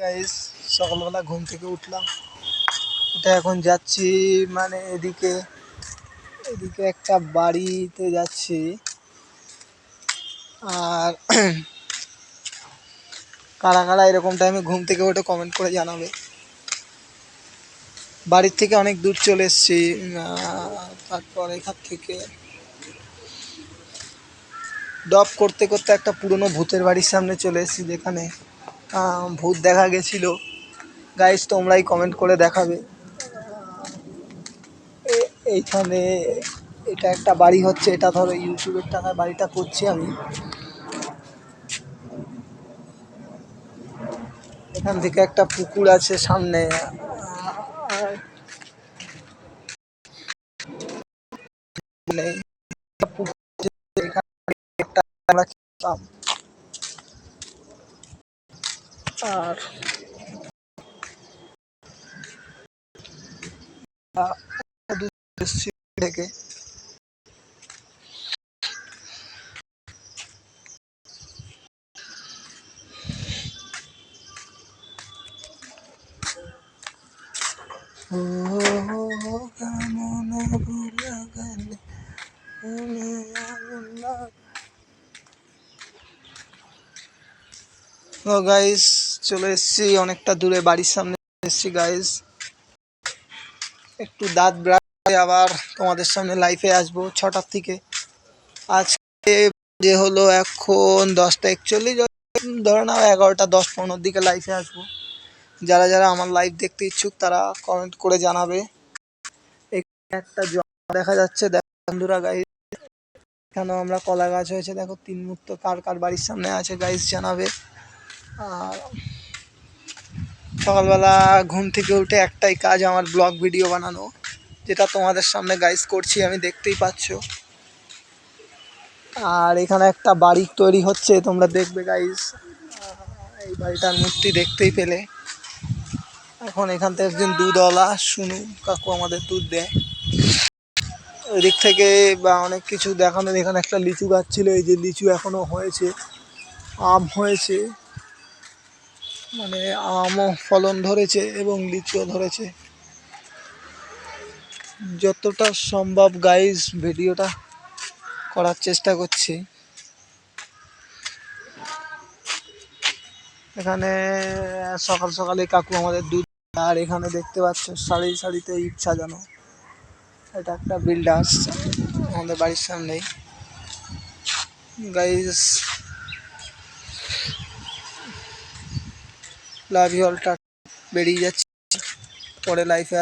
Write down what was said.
Guys, সকালবেলা ঘুম থেকে উঠলাম। এটা এখন যাচ্ছি মানে এদিকে এদিকে একটা বাড়িতে যাচ্ছি। আর কারা কারা এরকম টাইমে ঘুম থেকে ওঠে কমেন্ট করে জানাবে। বাড়ির থেকে অনেক দূর চলে এসেছি। তারপর এখান থেকে ড্রপ করতে করতে একটা পুরনো ভূতের বাড়ির সামনে চলে এসেছি, যেখানে ভূত দেখা গেছিল। গাইস, তোমরাই কমেন্ট করে দেখাবে। এইখানে এটা একটা বাড়ি হচ্ছে, এটা ধরো ইউটিউবের টাকায় বাড়িটা করছি আমি। এখান থেকে একটা পুকুর আছে সামনে। মানে আমরা খেতাম। আর থেকে গাইস, চলে এসেছি অনেকটা দূরে, বাড়ির সামনে এসেছি গাইস। একটু দাঁত ব্রাশ আবার তোমাদের সামনে লাইফে আসবো 6টার থেকে। আজকে যে হলো এখন 10টা 41, ধরে নাও 11টা 10-15 দিকে লাইফে আসবো। যারা যারা আমার লাইভ দেখতে ইচ্ছুক তারা কমেন্ট করে জানাবে। এখানে একটা জমা দেখা যাচ্ছে, দেখো বন্ধুরা গাইস। এখানেও আমরা কলা গাছ হয়েছে, দেখো 3 মুহূর্ত কার কার বাড়ির সামনে আছে গাইস জানাবে। আর সকালবেলা ঘুম থেকে উঠে একটাই কাজ, আমার ব্লগ ভিডিও বানানো, যেটা তোমাদের সামনে গাইস করছি, আমি দেখতেই পাচ্ছ। আর এখানে একটা বাড়ি তৈরি হচ্ছে, তোমরা দেখবে গাইস। এই বাড়িটার মূর্তি দেখতেই পেলে। এখন এখান থেকে একজন দুধওয়ালা শুনু কাকু আমাদের দুধ দেয়। ওই দিক থেকে বা অনেক কিছু দেখানো। এখানে একটা লিচু গাছ ছিল, এই যে লিচু এখনো হয়েছে, আম হয়েছে, মানে আমও ফলন ধরেছে এবং লিচুও ধরেছে। যতটা সম্ভব গাইস ভিডিওটা করার চেষ্টা করছি। এখানে সকাল সকালে কাকু আমাদের দুধ। আর এখানে দেখতে পাচ্ছ সারি সারিতে ইট সাজানো। এটা একটা বিল্ডার্স আমাদের বাড়ির সামনেই গাইস। লাভ ইউ অল, বেরিয়ে যাচ্ছি, পরে লাইফে